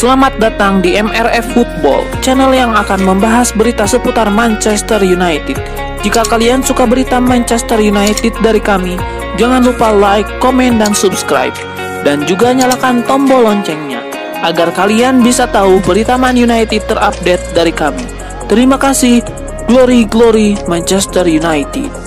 Selamat datang di MRF Football, channel yang akan membahas berita seputar Manchester United. Jika kalian suka berita Manchester United dari kami, jangan lupa like, komen, dan subscribe. Dan juga nyalakan tombol loncengnya, agar kalian bisa tahu berita Man United terupdate dari kami. Terima kasih, Glory Glory Manchester United.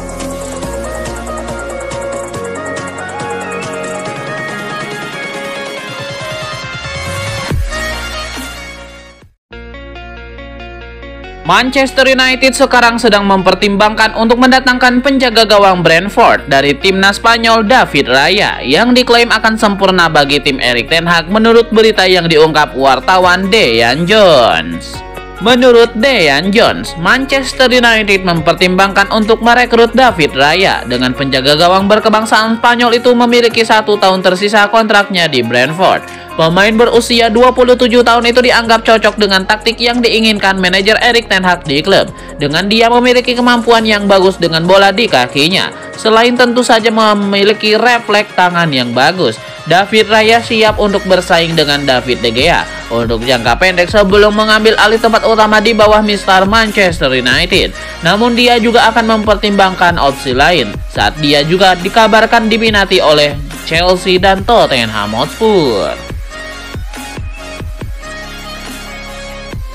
Manchester United sekarang sedang mempertimbangkan untuk mendatangkan penjaga gawang Brentford dari timnas Spanyol David Raya yang diklaim akan sempurna bagi tim Erik ten Hag menurut berita yang diungkap wartawan Dean Jones. Menurut Dean Jones, Manchester United mempertimbangkan untuk merekrut David Raya dengan penjaga gawang berkebangsaan Spanyol itu memiliki 1 tahun tersisa kontraknya di Brentford. Pemain berusia 27 tahun itu dianggap cocok dengan taktik yang diinginkan manajer Erik ten Hag di klub. Dengan dia memiliki kemampuan yang bagus dengan bola di kakinya, selain tentu saja memiliki refleks tangan yang bagus, David Raya siap untuk bersaing dengan David De Gea untuk jangka pendek sebelum mengambil alih tempat utama di bawah Mister Manchester United. Namun dia juga akan mempertimbangkan opsi lain saat dia juga dikabarkan diminati oleh Chelsea dan Tottenham Hotspur.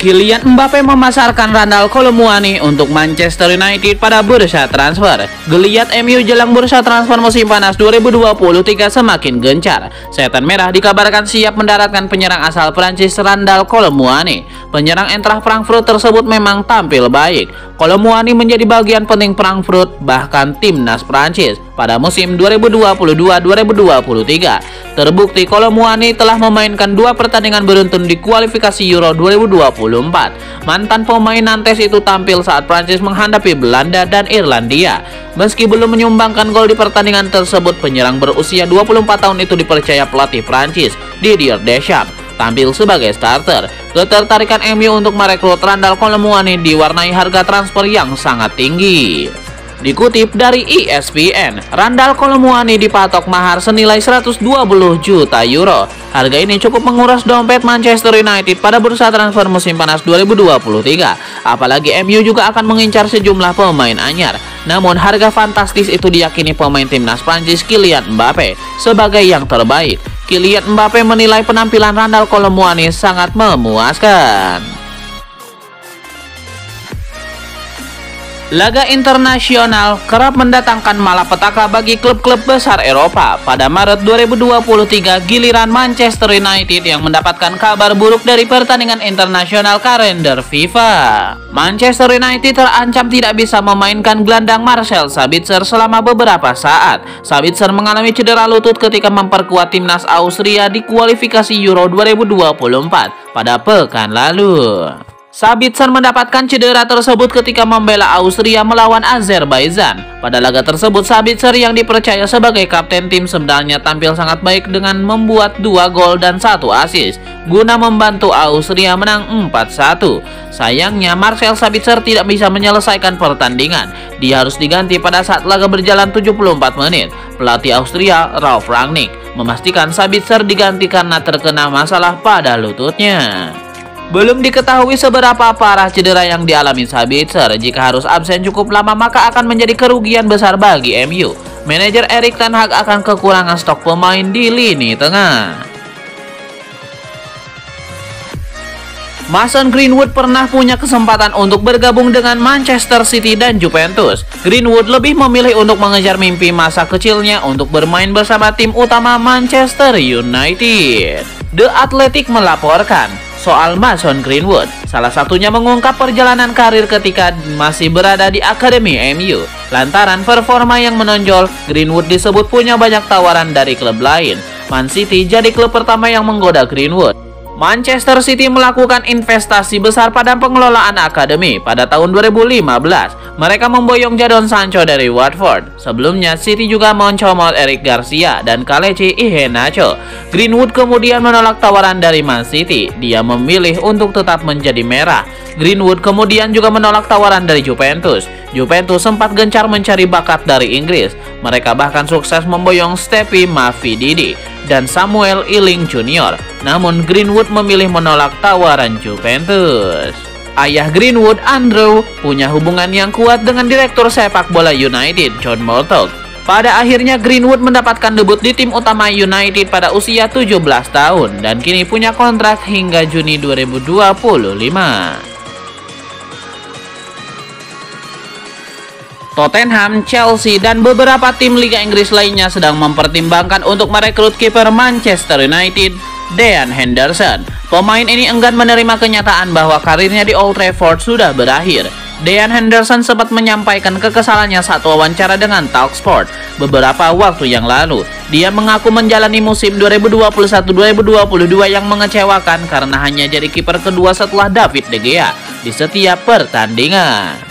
Kylian Mbappe memasarkan Randal Kolomuani untuk Manchester United pada bursa transfer. Geliat MU jelang bursa transfer musim panas 2023 semakin gencar. Setan Merah dikabarkan siap mendaratkan penyerang asal Prancis Randal Kolomuani. Penyerang Eintracht Frankfurt tersebut memang tampil baik. Kolomuani menjadi bagian penting Frankfurt bahkan timnas Prancis pada musim 2022-2023. Terbukti Kolomuani telah memainkan 2 pertandingan beruntun di kualifikasi Euro 2024. Mantan pemain Nantes itu tampil saat Prancis menghadapi Belanda dan Irlandia. Meski belum menyumbangkan gol di pertandingan tersebut, penyerang berusia 24 tahun itu dipercaya pelatih Prancis Didier Deschamps tampil sebagai starter. Ketertarikan MU untuk merekrut Randal Kolomuani diwarnai harga transfer yang sangat tinggi. Dikutip dari ESPN, Randal Kolomuani dipatok mahar senilai 120 juta euro. Harga ini cukup menguras dompet Manchester United pada bursa transfer musim panas 2023. Apalagi MU juga akan mengincar sejumlah pemain anyar. Namun harga fantastis itu diyakini pemain timnas Prancis Kylian Mbappe sebagai yang terbaik. Kylian Mbappe menilai penampilan Randal Kolomuani sangat memuaskan. Laga internasional kerap mendatangkan malapetaka bagi klub-klub besar Eropa. Pada Maret 2023, giliran Manchester United yang mendapatkan kabar buruk dari pertandingan internasional kalender FIFA. Manchester United terancam tidak bisa memainkan gelandang Marcel Sabitzer selama beberapa saat. Sabitzer mengalami cedera lutut ketika memperkuat timnas Austria di kualifikasi Euro 2024 pada pekan lalu. Sabitzer mendapatkan cedera tersebut ketika membela Austria melawan Azerbaijan. Pada laga tersebut, Sabitzer yang dipercaya sebagai kapten tim sebenarnya tampil sangat baik dengan membuat 2 gol dan 1 assist guna membantu Austria menang 4-1. Sayangnya, Marcel Sabitzer tidak bisa menyelesaikan pertandingan. Dia harus diganti pada saat laga berjalan 74 menit. Pelatih Austria, Ralf Rangnick, memastikan Sabitzer diganti karena terkena masalah pada lututnya. Belum diketahui seberapa parah cedera yang dialami Sabitzer. Jika harus absen cukup lama, maka akan menjadi kerugian besar bagi MU. Manajer Erik ten Hag akan kekurangan stok pemain di lini tengah. Mason Greenwood pernah punya kesempatan untuk bergabung dengan Manchester City dan Juventus. Greenwood lebih memilih untuk mengejar mimpi masa kecilnya untuk bermain bersama tim utama Manchester United. The Athletic melaporkan soal Mason Greenwood. Salah satunya mengungkap perjalanan karir ketika masih berada di Akademi MU. Lantaran performa yang menonjol, Greenwood disebut punya banyak tawaran dari klub lain. Man City jadi klub pertama yang menggoda Greenwood. Manchester City melakukan investasi besar pada pengelolaan akademi pada tahun 2015. Mereka memboyong Jadon Sancho dari Watford. Sebelumnya, City juga mencomot Eric Garcia dan Kelechi Iheanacho. Greenwood kemudian menolak tawaran dari Man City. Dia memilih untuk tetap menjadi merah. Greenwood kemudian juga menolak tawaran dari Juventus. Juventus sempat gencar mencari bakat dari Inggris. Mereka bahkan sukses memboyong Stephy Mavididi dan Samuel Ealing Jr. Namun Greenwood memilih menolak tawaran Juventus. Ayah Greenwood, Andrew, punya hubungan yang kuat dengan direktur sepak bola United, John Murtough. Pada akhirnya Greenwood mendapatkan debut di tim utama United pada usia 17 tahun dan kini punya kontrak hingga Juni 2025. Tottenham, Chelsea, dan beberapa tim Liga Inggris lainnya sedang mempertimbangkan untuk merekrut kiper Manchester United, Dean Henderson. Pemain ini enggan menerima kenyataan bahwa karirnya di Old Trafford sudah berakhir. Dean Henderson sempat menyampaikan kekesalannya saat wawancara dengan Talksport beberapa waktu yang lalu. Dia mengaku menjalani musim 2021-2022 yang mengecewakan karena hanya jadi kiper kedua setelah David De Gea di setiap pertandingan.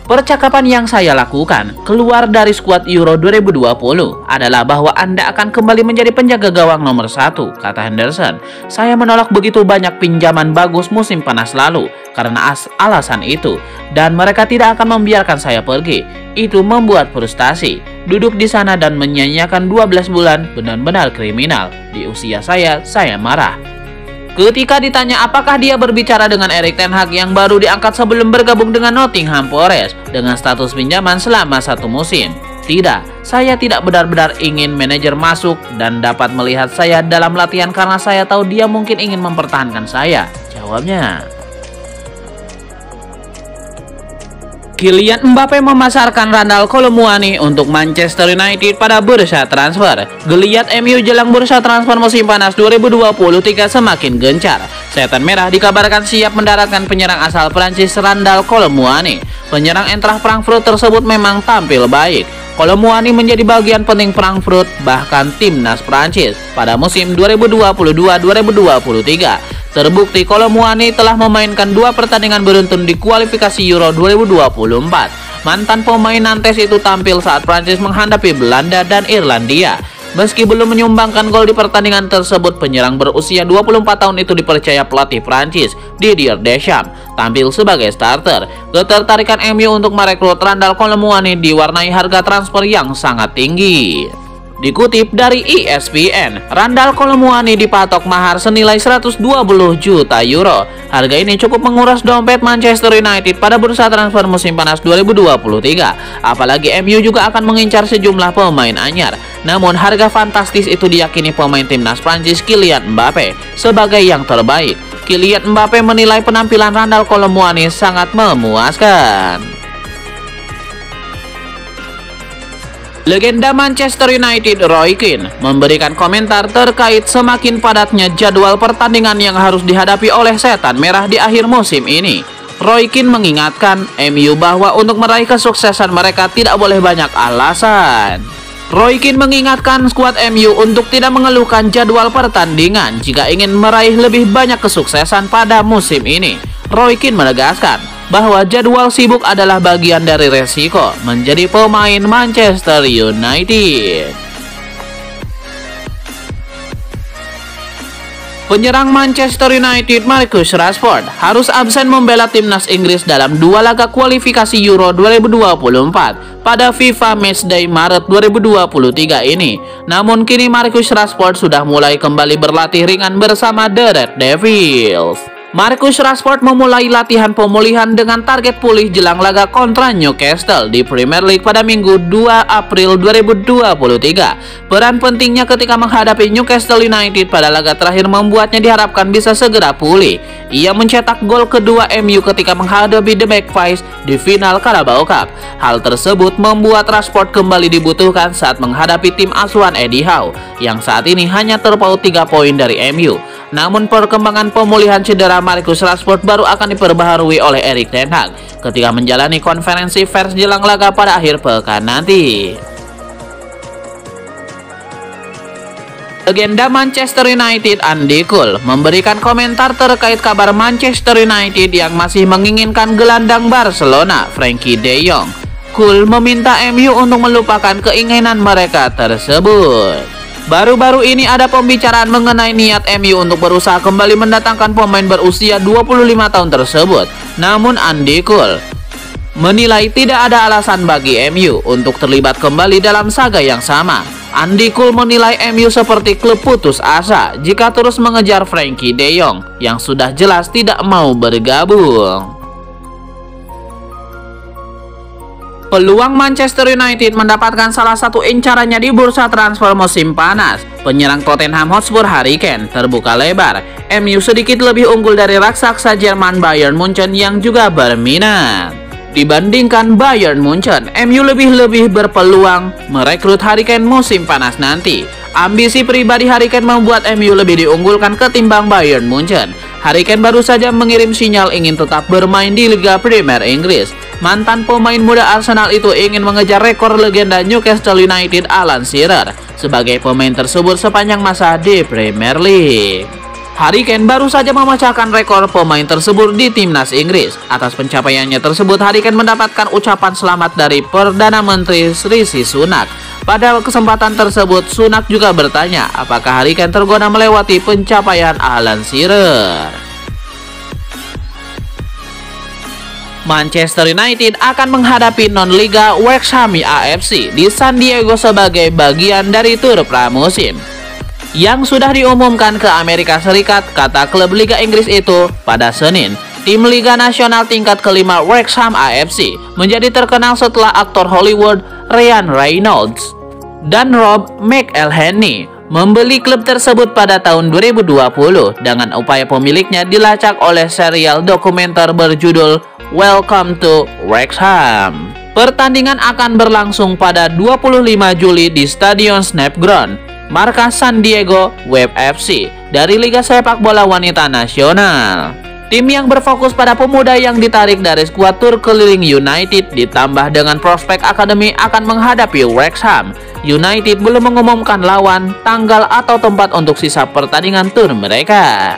Percakapan yang saya lakukan keluar dari skuad Euro 2020 adalah bahwa Anda akan kembali menjadi penjaga gawang nomor 1, kata Henderson. Saya menolak begitu banyak pinjaman bagus musim panas lalu karena alasan itu, dan mereka tidak akan membiarkan saya pergi. Itu membuat frustasi. Duduk di sana dan menyanyiakan 12 bulan benar-benar kriminal. Di usia saya marah. Ketika ditanya apakah dia berbicara dengan Erik ten Hag yang baru diangkat sebelum bergabung dengan Nottingham Forest dengan status pinjaman selama 1 musim. Tidak, saya tidak benar-benar ingin manajer masuk dan dapat melihat saya dalam latihan karena saya tahu dia mungkin ingin mempertahankan saya, jawabnya. Kylian Mbappe memasarkan Randal Kolomuani untuk Manchester United pada bursa transfer. Geliat MU jelang bursa transfer musim panas 2023 semakin gencar. Setan Merah dikabarkan siap mendaratkan penyerang asal Prancis Randal Kolomuani. Penyerang Eintracht Frankfurt tersebut memang tampil baik. Kolomuani menjadi bagian penting Frankfurt bahkan timnas Prancis pada musim 2022-2023. Terbukti Kolomuani telah memainkan 2 pertandingan beruntun di kualifikasi Euro 2024. Mantan pemain Nantes itu tampil saat Prancis menghadapi Belanda dan Irlandia. Meski belum menyumbangkan gol di pertandingan tersebut, penyerang berusia 24 tahun itu dipercaya pelatih Prancis, Didier Deschamps, tampil sebagai starter. Ketertarikan MU untuk merekrut Randal Kolomuani diwarnai harga transfer yang sangat tinggi. Dikutip dari ESPN, Randal Kolomuani dipatok mahar senilai 120 juta euro. Harga ini cukup menguras dompet Manchester United pada bursa transfer musim panas 2023. Apalagi MU juga akan mengincar sejumlah pemain anyar. Namun harga fantastis itu diyakini pemain timnas Prancis Kylian Mbappe sebagai yang terbaik. Kylian Mbappe menilai penampilan Randal Kolomuani sangat memuaskan. Legenda Manchester United Roy Keane memberikan komentar terkait semakin padatnya jadwal pertandingan yang harus dihadapi oleh Setan Merah di akhir musim ini. Roy Keane mengingatkan MU bahwa untuk meraih kesuksesan mereka tidak boleh banyak alasan. Roy Keane mengingatkan skuad MU untuk tidak mengeluhkan jadwal pertandingan jika ingin meraih lebih banyak kesuksesan pada musim ini. Roy Keane menegaskan bahwa jadwal sibuk adalah bagian dari resiko menjadi pemain Manchester United. Penyerang Manchester United Marcus Rashford harus absen membela timnas Inggris dalam 2 laga kualifikasi Euro 2024 pada FIFA Matchday Maret 2023 ini. Namun kini Marcus Rashford sudah mulai kembali berlatih ringan bersama The Red Devils. Marcus Rashford memulai latihan pemulihan dengan target pulih jelang laga kontra Newcastle di Premier League pada Minggu 2 April 2023. Peran pentingnya ketika menghadapi Newcastle United pada laga terakhir membuatnya diharapkan bisa segera pulih. Ia mencetak gol kedua MU ketika menghadapi The Magpies di final Carabao Cup. Hal tersebut membuat Rashford kembali dibutuhkan saat menghadapi tim asuhan Eddie Howe yang saat ini hanya terpaut 3 poin dari MU. Namun perkembangan pemulihan cedera Marcus Rashford baru akan diperbaharui oleh Erik ten Hag ketika menjalani konferensi pers jelang laga pada akhir pekan nanti. Legenda Manchester United Andy Cole memberikan komentar terkait kabar Manchester United yang masih menginginkan gelandang Barcelona Frankie de Jong. Cole meminta MU untuk melupakan keinginan mereka tersebut. Baru-baru ini ada pembicaraan mengenai niat MU untuk berusaha kembali mendatangkan pemain berusia 25 tahun tersebut. Namun Andy Cole menilai tidak ada alasan bagi MU untuk terlibat kembali dalam saga yang sama. Andy Cole menilai MU seperti klub putus asa jika terus mengejar Frankie De Jong yang sudah jelas tidak mau bergabung. Peluang Manchester United mendapatkan salah satu incarannya di bursa transfer musim panas. Penyerang Tottenham Hotspur Harry Kane terbuka lebar. MU sedikit lebih unggul dari raksasa Jerman Bayern Munchen yang juga berminat. Dibandingkan Bayern Munchen, MU lebih berpeluang merekrut Harry Kane musim panas nanti. Ambisi pribadi Harry Kane membuat MU lebih diunggulkan ketimbang Bayern Munchen. Harry Kane baru saja mengirim sinyal ingin tetap bermain di Liga Premier Inggris. Mantan pemain muda Arsenal itu ingin mengejar rekor legenda Newcastle United Alan Shearer sebagai pemain tersebut sepanjang masa di Premier League. Harry Kane baru saja memecahkan rekor pemain tersebut di timnas Inggris. Atas pencapaiannya tersebut, Harry Kane mendapatkan ucapan selamat dari Perdana Menteri Rishi Sunak. Pada kesempatan tersebut, Sunak juga bertanya apakah Harry Kane tergoda melewati pencapaian Alan Shearer. Manchester United akan menghadapi non-liga Wrexham AFC di San Diego sebagai bagian dari tur pramusim yang sudah diumumkan ke Amerika Serikat, kata klub Liga Inggris itu pada Senin. Tim Liga Nasional tingkat kelima Wrexham AFC menjadi terkenal setelah aktor Hollywood Ryan Reynolds dan Rob McElhenney membeli klub tersebut pada tahun 2020 dengan upaya pemiliknya dilacak oleh serial dokumenter berjudul Welcome to Wrexham. Pertandingan akan berlangsung pada 25 Juli di Stadion Snapground, markas San Diego Wave FC dari Liga Sepak Bola Wanita Nasional. Tim yang berfokus pada pemuda yang ditarik dari skuad tur keliling United ditambah dengan prospek akademi akan menghadapi Wrexham. United belum mengumumkan lawan, tanggal atau tempat untuk sisa pertandingan tur mereka.